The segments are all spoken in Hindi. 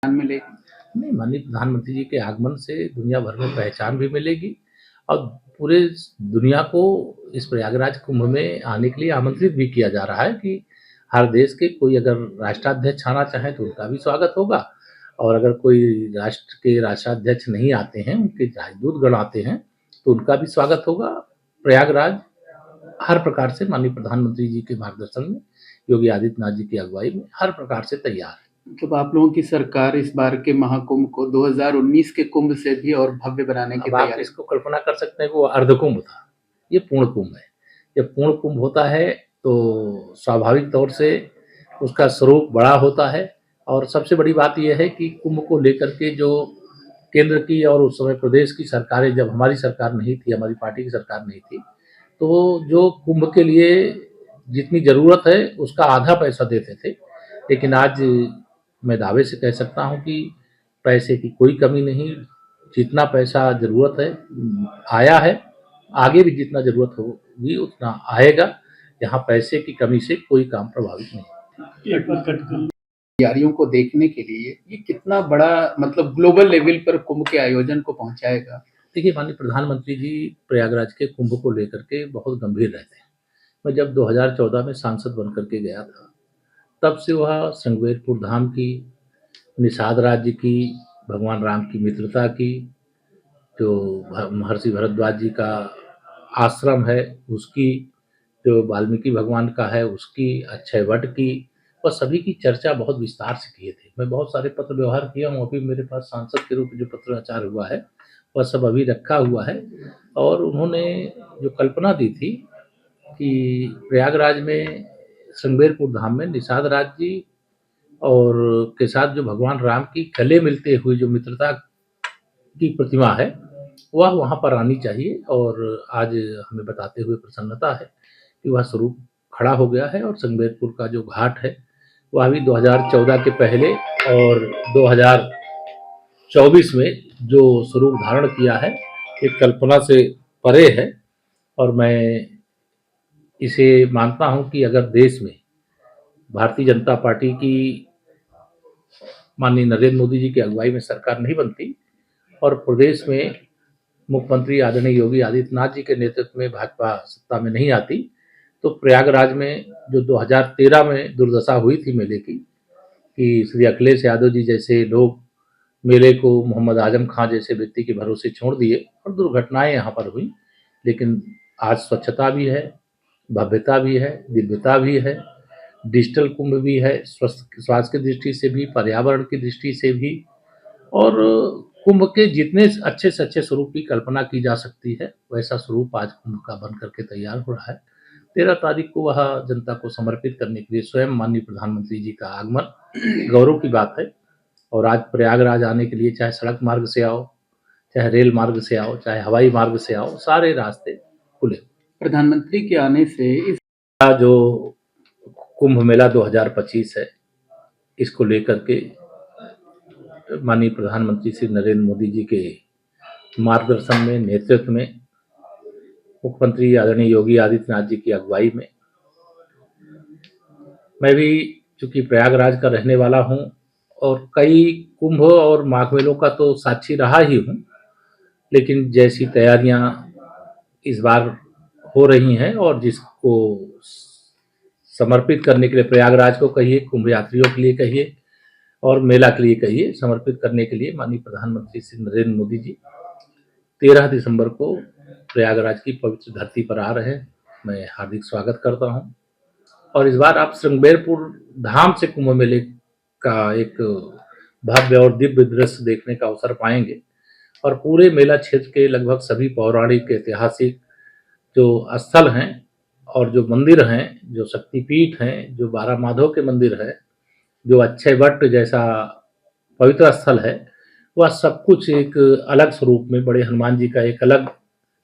मिलेगी? नहीं, माननीय प्रधानमंत्री जी के आगमन से दुनिया भर में पहचान भी मिलेगी और पूरे दुनिया को इस प्रयागराज कुंभ में आने के लिए आमंत्रित भी किया जा रहा है कि हर देश के कोई अगर राष्ट्राध्यक्ष आना चाहें तो उनका भी स्वागत होगा और अगर कोई राष्ट्र के राष्ट्राध्यक्ष नहीं आते हैं, उनके राजदूतगण आते हैं, तो उनका भी स्वागत होगा। प्रयागराज हर प्रकार से माननीय प्रधानमंत्री जी के मार्गदर्शन में, योगी आदित्यनाथ जी की अगुवाई में हर प्रकार से तैयार है। मतलब आप लोगों की सरकार इस बार के महाकुंभ को 2019 के कुंभ से भी और भव्य बनाने की अब आप तैयारी। इसको कल्पना कर सकते हैं कि वो अर्धकुंभ था, ये पूर्ण कुंभ है। जब पूर्ण कुंभ होता है तो स्वाभाविक तौर से उसका स्वरूप बड़ा होता है और सबसे बड़ी बात यह है कि कुंभ को लेकर के जो केंद्र की और उस समय प्रदेश की सरकारें, जब हमारी सरकार नहीं थी, हमारी पार्टी की सरकार नहीं थी, तो जो कुंभ के लिए जितनी ज़रूरत है उसका आधा पैसा देते थे। लेकिन आज मैं दावे से कह सकता हूँ कि पैसे की कोई कमी नहीं, जितना पैसा ज़रूरत है आया है, आगे भी जितना ज़रूरत होगी उतना आएगा। यहाँ पैसे की कमी से कोई काम प्रभावित नहीं। तैयारियों को देखने के लिए ये कितना बड़ा मतलब ग्लोबल लेवल पर कुंभ के आयोजन को पहुंचाएगा? देखिए, माननीय प्रधानमंत्री जी प्रयागराज के कुंभ को लेकर के बहुत गंभीर रहते हैं। मैं जब 2014 में सांसद बन कर के गया था, तब से वह श्रृंगेरपुर धाम की, निषाद राज्य की, भगवान राम की मित्रता की, जो महर्षि भरद्वाज जी का आश्रम है उसकी, जो वाल्मीकि भगवान का है उसकी, अक्षय वट की, और सभी की चर्चा बहुत विस्तार से किए थे। मैं बहुत सारे पत्र व्यवहार किया हूँ, अभी मेरे पास सांसद के रूप में जो पत्राचार हुआ है वह सब अभी रखा हुआ है। और उन्होंने जो कल्पना दी थी कि प्रयागराज में श्रृंगेरपुर धाम में निषाद राज जी और के साथ जो भगवान राम की गले मिलते हुए जो मित्रता की प्रतिमा है वह वहाँ पर आनी चाहिए। और आज हमें बताते हुए प्रसन्नता है कि वह स्वरूप खड़ा हो गया है और श्रृंगेरपुर का जो घाट है वह भी 2014 के पहले और 2024 में जो स्वरूप धारण किया है एक कल्पना से परे है। और मैं इसे मानता हूँ कि अगर देश में भारतीय जनता पार्टी की माननीय नरेंद्र मोदी जी की अगुवाई में सरकार नहीं बनती और प्रदेश में मुख्यमंत्री आदरणीय योगी आदित्यनाथ जी के नेतृत्व में भाजपा सत्ता में नहीं आती, तो प्रयागराज में जो 2013 में दुर्दशा हुई थी मेले की, कि श्री अखिलेश यादव जी जैसे लोग मेले को मोहम्मद आजम खां जैसे व्यक्ति के भरोसे छोड़ दिए और दुर्घटनाएं यहाँ पर हुई। लेकिन आज स्वच्छता भी है, भव्यता भी है, दिव्यता भी है, डिजिटल कुंभ भी है, स्वास्थ्य की दृष्टि से भी, पर्यावरण की दृष्टि से भी, और कुंभ के जितने अच्छे से अच्छे स्वरूप की कल्पना की जा सकती है वैसा स्वरूप आज कुंभ का बन करके तैयार हो रहा है। 13 तारीख को वह जनता को समर्पित करने के लिए स्वयं माननीय प्रधानमंत्री जी का आगमन गौरव की बात है। और आज प्रयागराज आने के लिए चाहे सड़क मार्ग से आओ, चाहे रेल मार्ग से आओ, चाहे हवाई मार्ग से आओ, सारे रास्ते खुले। प्रधानमंत्री के आने से इस जो कुंभ मेला 2025 है, इसको लेकर के माननीय प्रधानमंत्री श्री नरेंद्र मोदी जी के मार्गदर्शन में, नेतृत्व में, मुख्यमंत्री आदरणीय योगी आदित्यनाथ जी की अगुवाई में, मैं भी चूंकि प्रयागराज का रहने वाला हूं और कई कुंभ और माघ मेलों का तो साक्षी रहा ही हूं, लेकिन जैसी तैयारियां इस बार हो रही हैं और जिसको समर्पित करने के लिए, प्रयागराज को कहिए, कुंभ यात्रियों के लिए कहिए और मेला के लिए कहिए, समर्पित करने के लिए माननीय प्रधानमंत्री श्री नरेंद्र मोदी जी 13 दिसंबर को प्रयागराज की पवित्र धरती पर आ रहे हैं। मैं हार्दिक स्वागत करता हूं। और इस बार आप श्रृंगेरपुर धाम से कुंभ मेले का एक भव्य और दिव्य दृश्य देखने का अवसर पाएंगे। और पूरे मेला क्षेत्र के लगभग सभी पौराणिक, ऐतिहासिक जो स्थल हैं और जो मंदिर हैं, जो शक्तिपीठ हैं, जो 12 माधव के मंदिर है, जो अक्षय वट जैसा पवित्र स्थल है, वह सब कुछ एक अलग स्वरूप में, बड़े हनुमान जी का एक अलग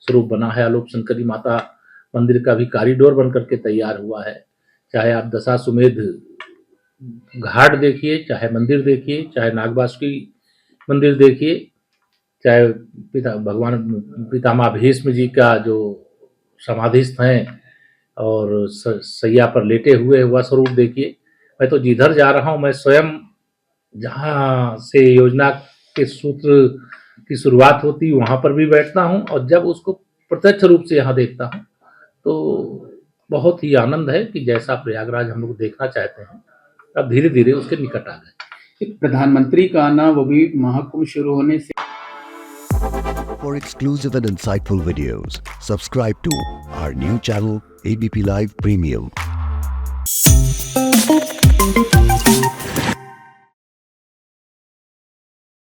स्वरूप बना है। आलोक शंकरी माता मंदिर का भी कॉरिडोर बन करके तैयार हुआ है। चाहे आप दशाश्वमेध घाट देखिए, चाहे मंदिर देखिए, चाहे नागवासुकी मंदिर देखिए, चाहे भगवान पितामह भीष्म जी का जो समाधिस्थ हैं और सैया पर लेटे हुए वह स्वरूप देखिए। मैं तो जिधर जा रहा हूँ मैं स्वयं जहाँ से योजना के सूत्र की शुरुआत होती वहाँ पर भी बैठता हूँ, और जब उसको प्रत्यक्ष रूप से यहाँ देखता हूँ तो बहुत ही आनंद है कि जैसा प्रयागराज हम लोग देखना चाहते हैं, अब धीरे धीरे उसके निकट आ गए। एक प्रधानमंत्री का आना, वो भी महाकुंभ शुरू होने से। For exclusive and insightful videos, subscribe to our new channel ABP Live Premium.